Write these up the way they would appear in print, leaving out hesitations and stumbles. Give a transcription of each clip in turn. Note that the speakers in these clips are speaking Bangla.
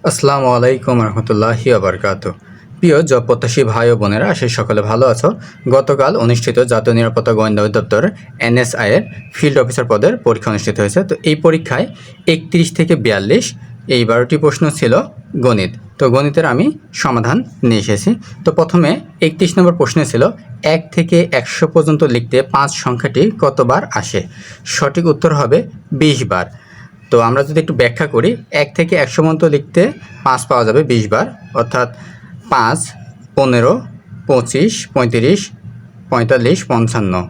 আসসালামু আলাইকুম রহমতুল্লাহি আবরকাত। প্রিয় জব প্রত্যাশী ভাই ও বোনেরা, আশা সকলে ভালো আছো। গতকাল অনুষ্ঠিত জাতীয় নিরাপত্তা গোয়েন্দা অধিদপ্তর NSI এর ফিল্ড অফিসার পদের পরীক্ষা অনুষ্ঠিত হয়েছে। তো এই পরীক্ষায় 31 থেকে 42 এই 12টি প্রশ্ন ছিল গণিত। তো গণিতের আমি সমাধান নিয়ে এসেছি। তো প্রথমে 31 নম্বর প্রশ্নে ছিল 1 থেকে 100 পর্যন্ত লিখতে 5 সংখ্যাটি কতবার আসে? সঠিক উত্তর হবে 20 বার। তো আমরা যদি একটু ব্যাখ্যা করি, 1 থেকে 100 পর্যন্ত লিখতে 5 পাওয়া যাবে 20 বার, অর্থাৎ 5, 15, 25, 35, 45, 55।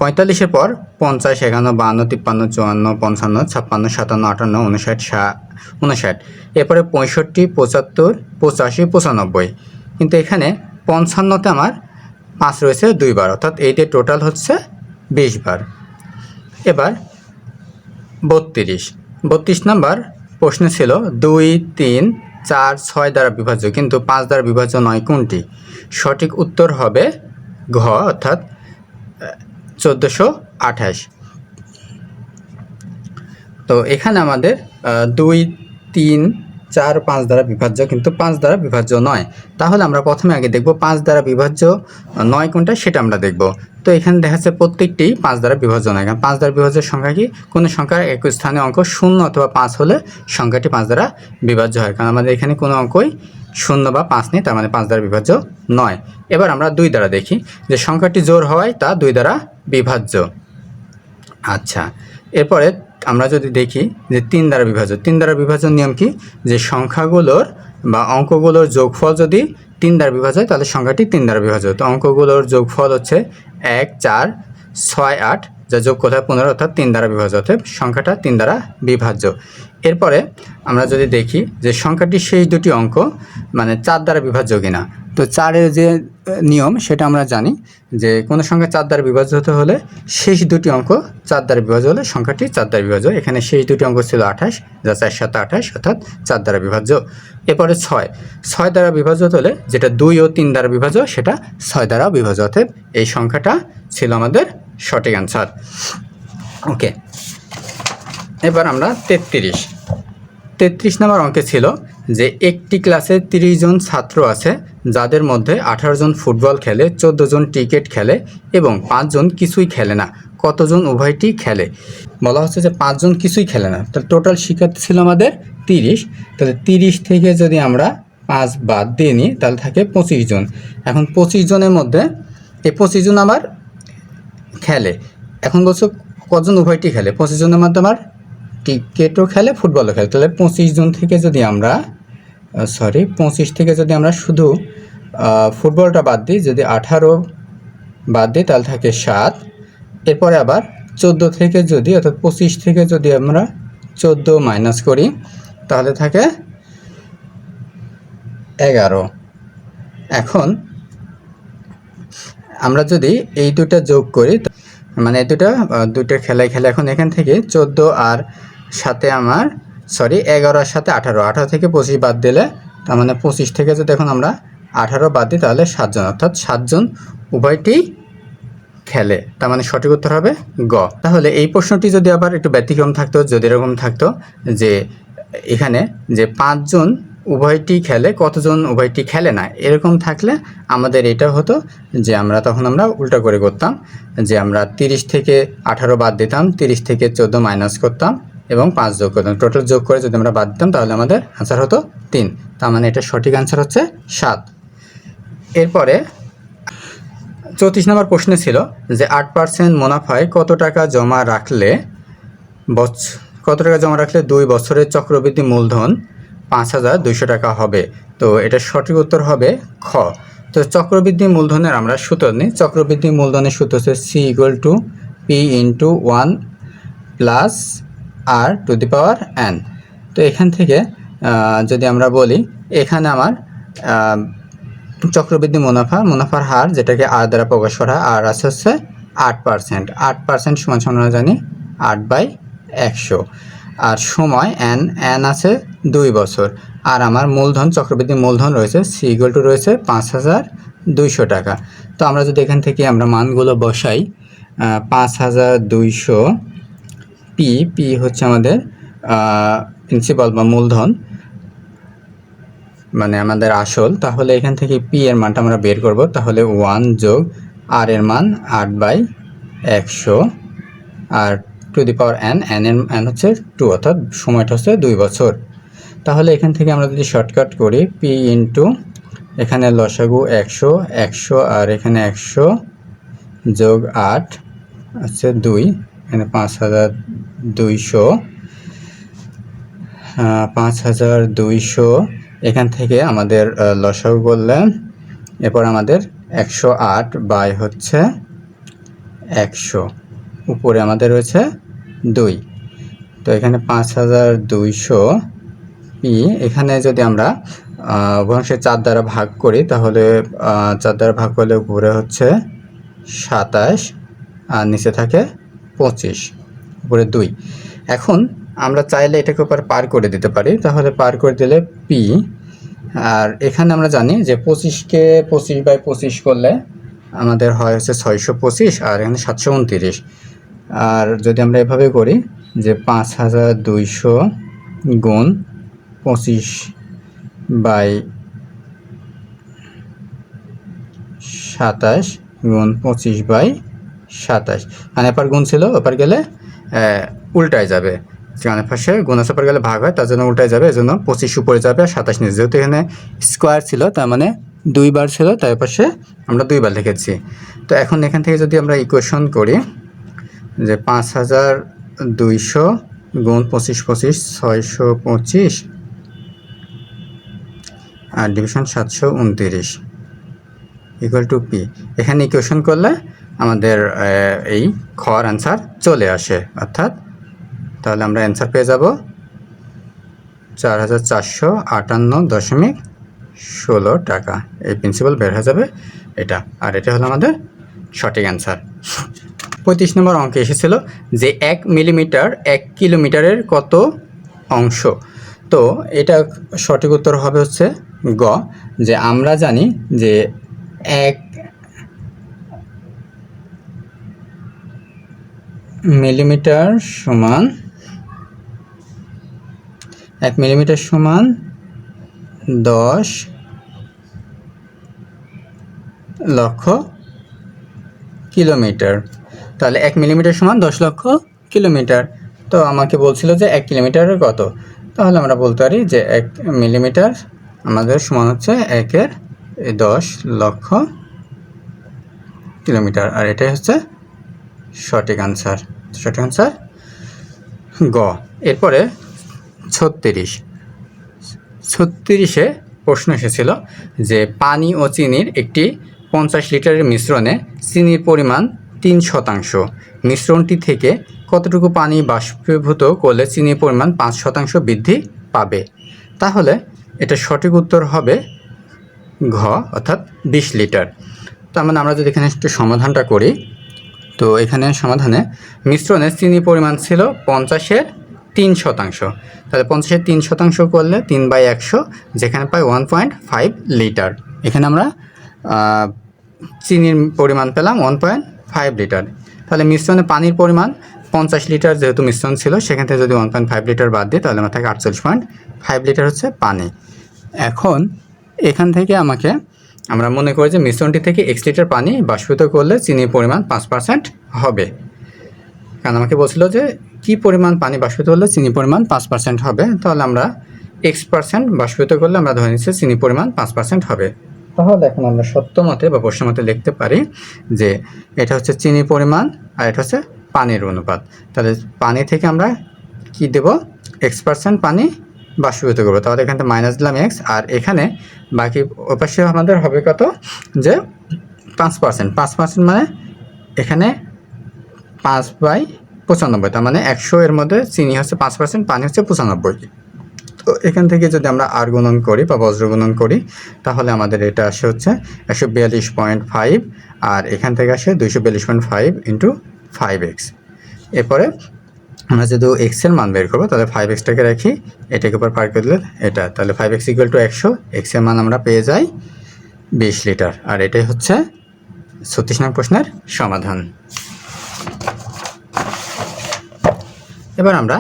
45-এর পর 50, 51, 52, 53, 54, 55, 56, 57, 58, 59, 59। এরপরে 65, 75, 85, 95। কিন্তু এখানে 55-তে আমার 5 রয়েছে 2 বার, অর্থাৎ এইটা টোটাল হচ্ছে 20 বার। এবার 32 নম্বর প্রশ্ন ছিল 2, 3, 4, 6 দ্বারা বিভাজ্য কিন্তু 5 দ্বারা বিভাজ্য নয় কোনটি? সঠিক উত্তর হবে ঘ, অর্থাৎ 1428। তো এখানে আমাদের 2, 3, 4, 5 দ্বারা বিভাজ্য কিন্তু 5 দ্বারা বিভাজ্য নয়। তাহলে আমরা প্রথমে আগে দেখব 5 দ্বারা বিভাজ্য নয় কোনটা, সেটা আমরা দেখব। তো এখানে দেখা যাচ্ছে প্রত্যেকটি 5 দ্বারা বিভাজ্য নয়। কারণ 5 দ্বারা বিভাজ্যের সংখ্যা কি? কোনো সংখ্যার এক স্থানে অঙ্ক 0 অথবা 5 হলে সংখ্যাটি 5 দ্বারা বিভাজ্য হয়। কারণ আমাদের এখানে কোনো অঙ্কই 0 বা 5 নেই, তার মানে 5 দ্বারা বিভাজ্য নয়। এবার আমরা 2 দ্বারা দেখি যে সংখ্যাটি জোড় হওয়ায় তা 2 দ্বারা বিভাজ্য। আচ্ছা, এরপরে আমরা যদি দেখি যে 3 দ্বারা বিভাজ্য। 3 দ্বারা বিভাজন নিয়ম কি? যে সংখ্যাগুলোর বা অঙ্কগুলোর যোগফল যদি 3 দ্বারা বিভাজ্য হয় তাহলে সংখ্যাটি 3 দ্বারা বিভাজ্য। তো অঙ্কগুলোর যোগফল হচ্ছে 1, 4, 6, 8, যা যোগ করলে 15, অর্থাৎ 3 দ্বারা বিভাজ্য, অর্থাৎ সংখ্যাটা 3 দ্বারা বিভাজ্য। এরপরে আমরা যদি দেখি যে সংখ্যাটির শেষ দুটি অঙ্ক মানে 4 দ্বারা বিভাজ্য কিনা। তো 4-এর যে নিয়ম সেটা আমরা জানি যে কোনো সংখ্যা 4 দ্বারা বিভাজ্য হতে হলে শেষ দুটি অঙ্ক 4 দ্বারা বিভাজ্য হলে সংখ্যাটি 4 দ্বারা বিভাজ্য। এখানে শেষ দুটি অঙ্ক ছিল 28, যা 4 7 28, অর্থাৎ 4 দ্বারা বিভাজ্য। এরপরে 6 দ্বারা বিভাজ্য হলে যেটা 2 ও 3 দ্বারা বিভাজ্য সেটা 6 দ্বারা বিভাজ্য, অর্থাৎ এই সংখ্যাটা ছিল আমাদের সঠিক অ্যান্সার। ওকে, এবার আমরা 33 নম্বর অঙ্কে ছিল যে একটি ক্লাসে 30 জন ছাত্র আছে যাদের মধ্যে 18 জন ফুটবল খেলে, 14 জন ক্রিকেট খেলে এবং 5 জন কিছুই খেলে না। কতজন উভয়টি খেলে? বলা হচ্ছে যে 5 জন কিছুই খেলে না। তাহলে টোটাল শিক্ষার্থী ছিল আমাদের 30। তাহলে 30 থেকে যদি আমরা 5 বাদ দিয়ে নিই তাহলে থাকে 25 জন। এখন 25 জনের মধ্যে এই 25 জন আমার খেলে। এখন বলছো কজন উভয়টি খেলে? 25 জনের মধ্যে আমার ক্রিকেটও খেলে, ফুটবলও খেলে। তাহলে 25 জন থেকে যদি আমরা 25 থেকে যদি আমরা শুধু ফুটবলটা বাদ দিই, যদি 18 বাদ দিই তাহলে থাকে 7। এরপরে আবার 14 থেকে যদি, অর্থাৎ 25 থেকে যদি আমরা 14 মাইনাস করি তাহলে থাকে 11। এখন আমরা যদি এই দুটা যোগ করি, মানে দুটো খেলায় খেলে, এখন এখান থেকে 14 আর সাথে আমার 11 আর সাথে 18 থেকে 25 বাদ দিলে তার মানে 25 থেকে যদি এখন আমরা 18 বাদ দিই তাহলে 7 জন, অর্থাৎ 7 জন উভয়টি খেলে। তার মানে সঠিক উত্তর হবে গ। তাহলে এই প্রশ্নটি যদি আবার একটু ব্যতিক্রম থাকতো, যদি এরকম থাকতো যে এখানে যে 5 জন উভয়টি খেলে, কতজন উভয়টি খেলে না, এরকম থাকলে আমাদের এটা হতো যে আমরা উল্টা করে করতাম যে আমরা 30 থেকে 18 বাদ দিতাম, 30 থেকে 14 মাইনাস করতাম এবং 5 যোগ করতাম। টোটাল যোগ করে যদি আমরা বাদ দিতাম তাহলে আমাদের আনসার হতো 3। তার মানে এটা সঠিক আনসার হচ্ছে 7। এরপরে 34 নম্বর প্রশ্নে ছিল যে 8% মুনাফায় কত টাকা জমা রাখলে 2 বছরের চক্রবৃদ্ধি মূলধন 5200 টাকা হবে? তো এটা সঠিক উত্তর হবে খ। তো চক্রবৃদ্ধি মূলধনের আমরা সূত্র নিই। চক্রবৃদ্ধি মূলধনের সূত্র হচ্ছে C = P × 1 + R⁴ তো এখান থেকে যদি আমরা বলি, এখানে আমার চক্রবৃদ্ধি মুনাফার হার যেটাকে R দ্বারা প্রকাশ করা, আর আছে হচ্ছে 8%। 8% সমান আমরা জানি 8/100। আর সময় n আছে 2 বছর। আর আমার মূলধন, চক্রবৃদ্ধি মূলধন রয়েছে C = রয়েছে 5200 টাকা। তো আমরা যদি এখান থেকে আমরা মানগুলো বসাই, 5200 P হচ্ছে আমাদের প্রিন্সিপাল বা মূলধন, মানে আমাদের আসল, তাহলে এখান থেকে পি এর মানটা আমরা বের করব। তাহলে 1 যোগ আর এর মান 8/100 আর to the power n, n এর এন হচ্ছে 2, অর্থাৎ সময়টা হচ্ছে 2 বছর। তাহলে এখান থেকে আমরা যদি শর্টকাট করি পি ইন্টু এখানে লসাগু 100 আর এখানে 100 যোগ 8 হচ্ছে 2, এখানে 5200, 5200 এখান থেকে আমাদের লসাগু করলে এরপর আমাদের 108 বাই হচ্ছে 100, উপরে আমাদের রয়েছে 2, তো এখানে 5200 পি। এখানে যদি আমরা ভগ্নাংশে 4 দ্বারা ভাগ করি তাহলে 4 দ্বারা ভাগ করলে উপরে হচ্ছে 27 আর নিচে থাকে 25, উপরে 2। এখন আমরা চাইলে এটাকে উপর পার করে দিতে পারি, তাহলে পার করে দিলে পি, আর এখানে আমরা জানি যে 25কে 25/25 করলে আমাদের হয় হচ্ছে 625 আর এখানে 729। আর যদি আমরা এভাবে করি যে 5200 গুণ 25/27 গুণ 25/27, মানে এপার গুণ ছিল ওপার গেলে উল্টায় যাবে, যেখানে পাশে গুণ আছে ওপার গেলে ভাগ হয়, তার জন্য উল্টায় যাবে, এজন্য 25 উপরে যাবে আর 27 নিচে। যেহেতু এখানে স্কোয়ার ছিল তার মানে 2 বার ছিল, তাই পাশে আমরা 2 বার লিখেছি। তো এখন এখান থেকে যদি আমরা ইকুয়েশন করি যে 5200 গুণ 25/25 625 আর ডিভিশন 729 ইকুয়াল টু পি। এখানে ইকুয়েশন করলে আমাদের এই খর অ্যান্সার চলে আসে, অর্থাৎ তাহলে আমরা অ্যান্সার পেয়ে যাব 4458.16 টাকা। এই প্রিন্সিপাল বের হয়ে যাবে এটা, আর এটা হলো আমাদের সঠিক অ্যান্সার। 35 নম্বর অঙ্কে এসেছিল যে 1 মিলিমিটার 1 কিলোমিটারের কত অংশ। তো এটা সঠিক উত্তর হবে হচ্ছে গ, যে আমরা জানি যে 1 মিলিমিটার সমান 10 লক্ষ কিলোমিটার। তাহলে 1 মিলিমিটার সমান 10 লক্ষ কিলোমিটার। তো আমাকে বলছিল যে 1 কিলোমিটারের কত, তাহলে আমরা বলতে পারি যে 1 মিলিমিটার আমাদের সমান হচ্ছে 10 লক্ষ কিলোমিটার, আর এটাই হচ্ছে সঠিক আনসার। সঠিক আনসার গ। এরপরে 36-এ প্রশ্ন এসেছিল যে পানি ও চিনির একটি 50 লিটারের মিশ্রণে চিনির পরিমাণ 3%, মিশ্রণটি থেকে কতটুকু পানি বাষ্পীভূত করলে চিনির পরিমাণ 5% বৃদ্ধি পাবে। তাহলে এটা সঠিক উত্তর হবে ঘ, অর্থাৎ 20 লিটার। তার মানে আমরা যদি এখানে একটু সমাধানটা করি, তো এখানে সমাধানে মিশ্রণে চিনির পরিমাণ ছিল 50-এর 3%, তাহলে 50-এর 3% করলে 3/100, যেখানে পাই 1.5 লিটার। এখানে আমরা চিনির পরিমাণ পেলাম 1.5 লিটার। তাহলে মিশ্রণে পানির পরিমাণ 50 লিটার, যেহেতু মিশ্রণ ছিল সেখান থেকে যদি 1.5 লিটার বাদ দিই তাহলে আমার থাকে 48.5 লিটার হচ্ছে পানি। এখন এখান থেকে আমরা মনে করি যে মিশ্রণটি থেকে x লিটার পানি বাষ্পীভূত করলে চিনির পরিমাণ 5% হবে, কারণ আমাকে বলছিল যে কি পরিমাণ পানি বাষ্পীভূত করলে চিনির পরিমাণ 5% হবে। তাহলে আমরা x% বাষ্পীভূত করলে আমরা ধরে নিচ্ছি চিনির পরিমাণ 5% হবে। তাহলে এখন আমরা সত্য মতে বা প্রশ্ন মতে লিখতে পারি যে এটা হচ্ছে চিনির পরিমাণ আর এটা হচ্ছে পানির অনুপাত। তাহলে পানি থেকে আমরা কি দেব, x% পানি বাষ্পীভূত করবো, তাহলে এখান থেকে মাইনাস দিলাম x, আর এখানে বাকি ওপাশে আমাদের হবে কত, যে 5%, মানে এখানে 5/95, তার মানে 100 এর মধ্যে চিনি হচ্ছে 5%, পানি হচ্ছে 95। তো এখান থেকে যদি আমরা আর গুণন করি বা বজ্র গুণন করি তাহলে আমাদের এটা আসে হচ্ছে 142.5, আর এখান থেকে আসে 242.5 ইন্টু 5x। এরপরে আমরা যদি এক্সের মান বের করবো তাহলে 5xটাকে রাখি, এটাকে উপর পার করে দিলে এটা, তাহলে 5x = 100, এক্সের মান আমরা পেয়ে যাই 20 লিটার। আর এটাই হচ্ছে 36 নং প্রশ্নের সমাধান। এবার আমরা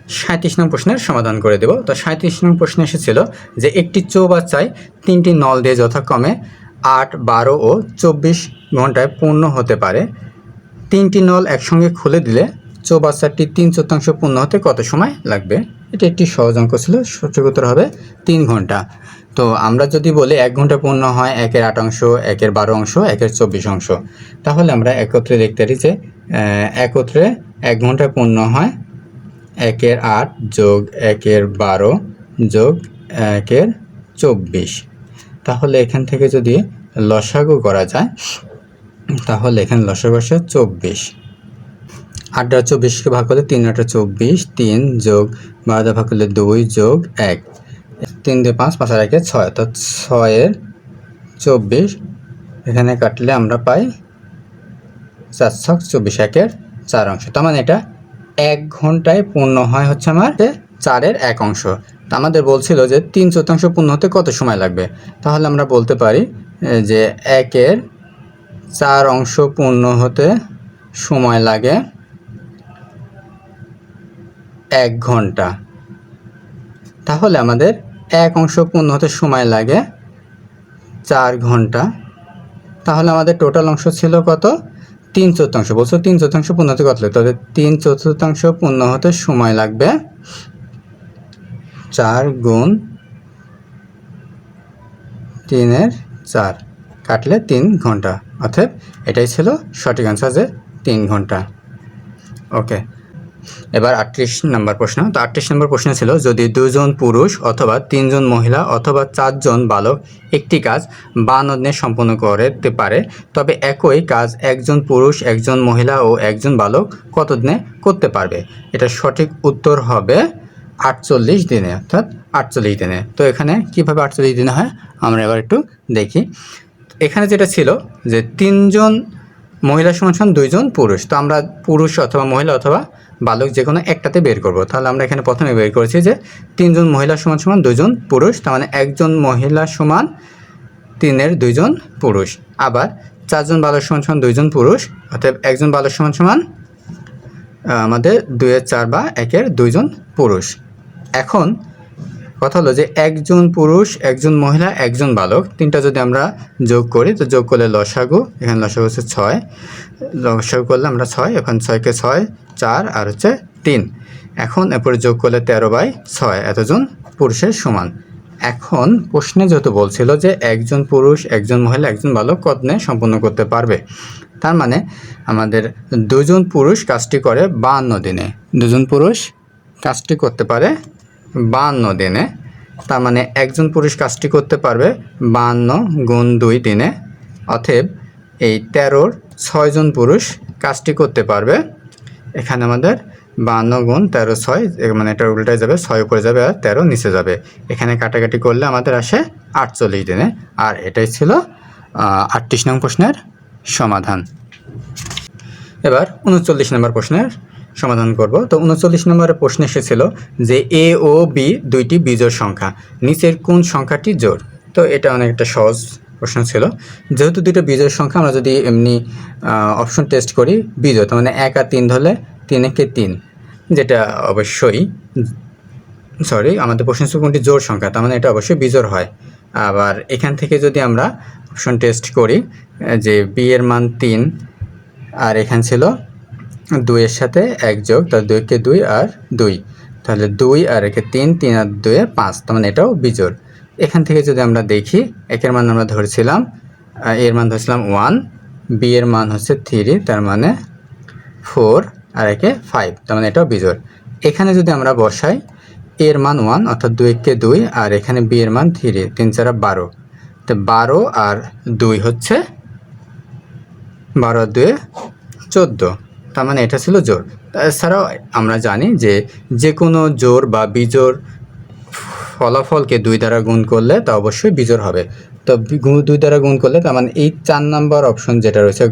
37 নং প্রশ্নের সমাধান করে দেব। তো 37 নং প্রশ্নে এসেছিল যে একটি চৌবাচ্চায় 3টি নল দিয়ে যথাক্রমে 8, 12 ও 24 ঘন্টায় পূর্ণ হতে পারে। 3টি নল একসঙ্গে খুলে দিলে চৌবাচ্চাটি 3/4 পূর্ণ হতে কত সময় লাগবে? এটা একটি সহজ অঙ্ক ছিল, সঠিক উত্তর হবে 3 ঘন্টা। তো আমরা যদি বলি 1 ঘন্টা পূর্ণ হয় 1/8 অংশ, 1/12 অংশ, 1/24 অংশ, তাহলে আমরা একত্রে লিখতে পারি যে একত্রে 1 ঘন্টা পূর্ণ হয় 1/8 যোগ 1/12 যোগ 1/24। তাহলে এখান থেকে যদি লসাগু করা যায়, তাহলে এখানে লসাগু আসে 24। 8 দ্বারা 24কে ভাগ করলে 3 8 24, 3 যোগ 12 দ্বারা ভাগ করলে 2 যোগ 1, 3 2 5, 5 আর 1 6, অর্থাৎ 6/24। এখানে কাটলে আমরা পাই 4/24, 1/4 অংশ। তার মানে এটা 1 ঘন্টায় পূর্ণ হয় হচ্ছে আমার 4/1 অংশ। তা আমাদের বলছিল যে 3/4 পূর্ণ হতে কত সময় লাগবে, তাহলে আমরা বলতে পারি যে 1/4 অংশ পূর্ণ হতে সময় লাগে 1 ঘন্টা। তাহলে আমাদের 1 অংশ পূর্ণ হতে সময় লাগে 4 ঘন্টা। তাহলে আমাদের টোটাল অংশ ছিল কত? 3/4। বলছো 3/4 পূর্ণ হতে কত লাগবে? তাহলে 3/4 পূর্ণ হতে সময় লাগবে 4 গুণ 3/4, কাটলে 3 ঘন্টা। অর্থাৎ এটাই ছিল সঠিক অ্যান্সার, যে 3 ঘন্টা। ওকে, এবার 38 নম্বর প্রশ্ন। তো 38 নম্বর প্রশ্ন ছিল যদি 2 জন পুরুষ অথবা 3 জন মহিলা অথবা 4 জন বালক একটি কাজ 52 দিনে সম্পন্ন করতে পারে, তবে একই কাজ একজন পুরুষ, একজন মহিলা ও একজন বালক কত দিনে করতে পারবে? এটা সঠিক উত্তর হবে 48 দিনে, অর্থাৎ 48 দিনে। তো এখানে কিভাবে 48 দিনে হয় আমরা এবার একটু দেখি। এখানে যেটা ছিল যে 3 জন মহিলা সমান 2 জন পুরুষ, তো আমরা পুরুষ অথবা মহিলা অথবা বালক যে কোনো একটাতে বের করব। তাহলে আমরা এখানে প্রথমে বের করেছি যে 3 জন মহিলা সমান 2 জন পুরুষ, তার মানে 1 জন মহিলা সমান 3-এর 2 জন পুরুষ। আবার 4 জন বালক সমান 2 জন পুরুষ, অর্থাৎ 1 জন বালক সমান আমাদের 2/4 বা 1/2 জন পুরুষ। এখন কথা হলো যে 1 জন পুরুষ, 1 জন মহিলা, 1 জন বালক, তিনটা যদি আমরা যোগ করি, তো যোগ করলে লসাগু, এখানে লসাগু হচ্ছে 6, লসাগু করলে আমরা 6, এখন 6কে 6, 4 আর হচ্ছে 3, এখন এরপরে যোগ করলে 13/6 এতজন পুরুষের সমান। এখন প্রশ্নে যেহেতু বলছিল যে 1 জন পুরুষ, 1 জন মহিলা, 1 জন বালক কত দিনে সম্পূর্ণ করতে পারবে, তার মানে আমাদের 2 জন পুরুষ কাজটি করে 52 দিনে, 2 জন পুরুষ কাজটি করতে পারে 52 দিনে। তার মানে 1 জন পুরুষ কাজটি করতে পারবে 52 গুণ 2 দিনে, অতএব এই 13-র 6 জন পুরুষ কাজটি করতে পারবে। এখানে আমাদের 52 গুণ 13 6, মানে এটা উল্টায় যাবে, 6 উপরে যাবে আর 13 নিচে যাবে। এখানে কাটাকাটি করলে আমাদের আসে 48 দিনে। আর এটাই ছিল 38 নং প্রশ্নের সমাধান। এবার 39 নম্বর প্রশ্নের সমাধান করব। তো 39 নম্বরের প্রশ্ন এসেছিল যে এ ও বি দুইটি বিজোড় সংখ্যা, নিচের কোন সংখ্যাটি জোড়? তো এটা অনেকটা সহজ প্রশ্ন ছিল। যেহেতু দুটো বিজোড় সংখ্যা, আমরা যদি এমনি অপশন টেস্ট করি বিজোড়, তার মানে 1 আর 3 ধরলে 3 একে 3, যেটা অবশ্যই আমাদের প্রশ্ন ছিল কোনটি জোড় সংখ্যা, তার মানে এটা অবশ্যই বিজোড় হয়। আবার এখান থেকে যদি আমরা অপশন টেস্ট করি যে বি এর মান 3, আর এখানে ছিল 2 এর সাথে 1 যোগ, তাহলে 2কে 2 আর 2, তাহলে 2 আর 1কে 3, 3 আর 2 5, তার মানে এটাও বিজোড়। এখান থেকে যদি আমরা দেখি, একের মান আমরা ধরেছিলাম, এর মান ধরেছিলাম 1, বি এর মান হচ্ছে 3, তার মানে 4 আর 1কে 5, তার মানে এটাও বিজোড়। এখানে যদি আমরা বসাই এর মান 1, অর্থাৎ 2কে 2, আর এখানে বি এর মান 3, 3 4 12, তো 12 আর 2 হচ্ছে 12 আর 2 14, তার মানে এটা ছিল জোড়। এছাড়াও আমরা জানি যে কোনো জোড় বা বিজোড় ফলাফলকে 2 দ্বারা গুণ করলে তা অবশ্যই বিজোড় হবে। তো 2 দ্বারা গুণ করলে, তার মানে এই 4 নাম্বার অপশন যেটা রয়েছে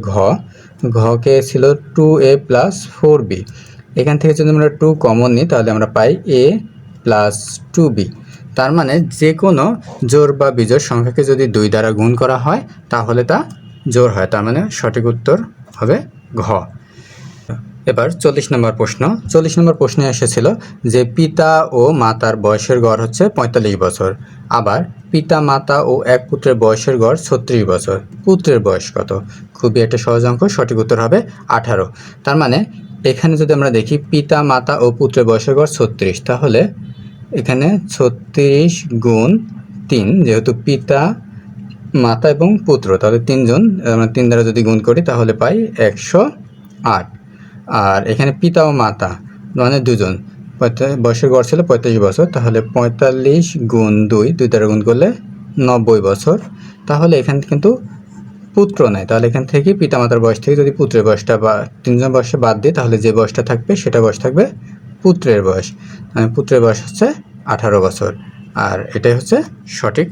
ঘকে ছিল 2a + 4b, এখান থেকে যদি আমরা 2 কমন নিই তাহলে আমরা পাই a + 2b। তার মানে যে কোনো জোড় বা বিজোড় সংখ্যাকে যদি 2 দ্বারা গুণ করা হয় তাহলে তা জোড় হয়, তার মানে সঠিক উত্তর হবে ঘ। এবার 40 নম্বর প্রশ্ন। 40 নম্বর প্রশ্নে এসেছিল যে পিতা ও মাতার বয়সের গড় হচ্ছে 45 বছর, আবার পিতা মাতা ও এক পুত্রের বয়সের গড় 36 বছর। পুত্রের বয়স কত? খুবই একটা সহজ অঙ্ক, সঠিক উত্তর হবে 18। তার মানে এখানে যদি আমরা দেখি পিতা মাতা ও পুত্রের বয়সের গড় 36, তাহলে এখানে 36 গুণ 3, যেহেতু পিতা মাতা এবং পুত্র, তাহলে 3 জন, আমরা 3 দ্বারা যদি গুণ করি তাহলে পাই 108। আর এখানে পিতা ও মাতা মানে দুজন, বয়সের গড় ছিল 45 বছর, তাহলে 45 গুণ 2, 2 দ্বারা গুণ করলে 90 বছর। তাহলে এখান কিন্তু পুত্র নাই, তাহলে এখান থেকে পিতা মাতার বয়স থেকে যদি পুত্রের বয়সটা বা 3 জন বয়সে বাদ দিই, তাহলে যে বয়সটা থাকবে সেটা বয়স থাকবে পুত্রের বয়স। মানে পুত্রের বয়স হচ্ছে 18 বছর, আর এটাই হচ্ছে সঠিক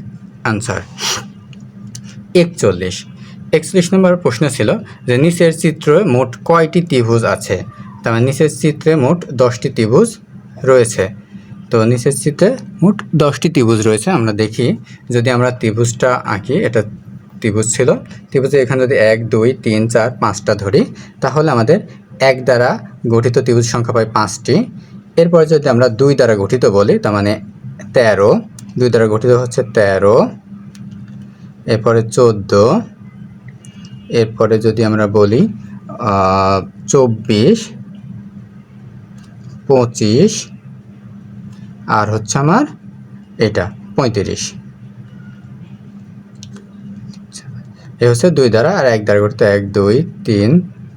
আনসার। 41 নম্বর প্রশ্ন ছিল যে নিচের চিত্রে মোট কয়টি ত্রিভুজ আছে? তার মানে নিচের চিত্রে মোট 10টি ত্রিভুজ রয়েছে। তো নিচের চিত্রে মোট 10টি ত্রিভুজ রয়েছে। আমরা দেখি, যদি আমরা ত্রিভুজটা আঁকি, এটা ত্রিভুজ ছিল, ত্রিভুজে এখানে যদি 1 2 3 4 5টা ধরি, তাহলে আমাদের 1 দ্বারা গঠিত ত্রিভুজ সংখ্যা পাই 5টি। এরপরে যদি আমরা 2 দ্বারা গঠিত বলি, তার মানে 13, 2 দ্বারা গঠিত হচ্ছে 13, এরপরে 14, এরপরে যদি আমরা বলি 24, 25, আর হচ্ছে আমার এটা 35। এই হচ্ছে 2 দ্বারা, আর 1 দ্বারা গঠিত 1 2 3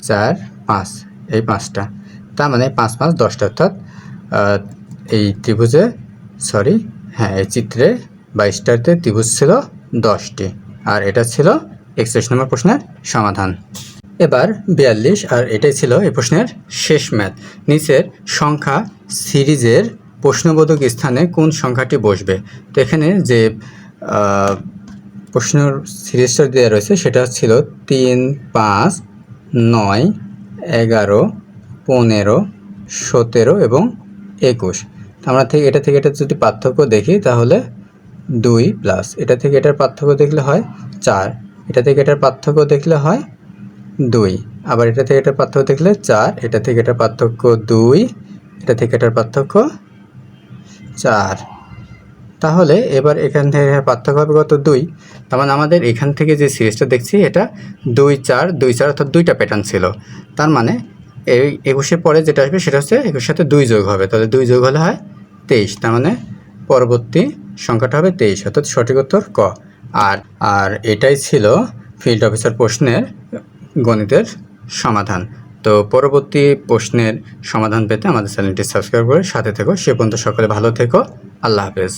4 5, এই 5টা। তার মানে 5 5 10টা, অর্থাৎ এই ত্রিভুজে এই চিত্রে 22টাতে ত্রিভুজ ছিল 10টি, আর এটা ছিল 41 নম্বর প্রশ্নের সমাধান। এবার 42, আর এটাই ছিল এই প্রশ্নের শেষ ম্যাথ। নিচের সংখ্যা সিরিজের প্রশ্নবোধক স্থানে কোন সংখ্যাটি বসবে? তো এখানে যে প্রশ্ন সিরিজটা দেওয়া রয়েছে সেটা ছিল 3 5 9 11 15 17 এবং 21। আমরা এটা থেকে এটা যদি পার্থক্য দেখি, তাহলে 2 প্লাস এটা থেকে এটার পার্থক্য দেখলে হয় 4, এটা থেকে এটার পার্থক্য দেখলে হয় 2, আবার এটা থেকে এটার পার্থক্য দেখলে 4, এটা থেকে এটার পার্থক্য 2, এটা থেকে এটার পার্থক্য 4। তাহলে এবার এখান থেকে পার্থক্য হবে কত? 2। তার মানে আমাদের এখান থেকে যে সিরিজটা দেখছি এটা 2 4 2 4, অর্থাৎ 2টা প্যাটার্ন ছিল। তার মানে এই 21-এর পরে যেটা আসবে সেটা হচ্ছে 21 সাথে 2 যোগ হবে, তাহলে 2 যোগ হলে হয় 23। তার মানে পরবর্তী সংখ্যাটা হবে 23, অর্থাৎ সঠিক উত্তর ক। আর এটাই ছিল ফিল্ড অফিসার প্রশ্নের গণিতের সমাধান। তো পরবর্তী প্রশ্নের সমাধান পেতে আমাদের চ্যানেলটি সাবস্ক্রাইব করে সাথে থেকো। সে পর্যন্ত সকলে ভালো থেকো। আল্লাহ হাফেজ।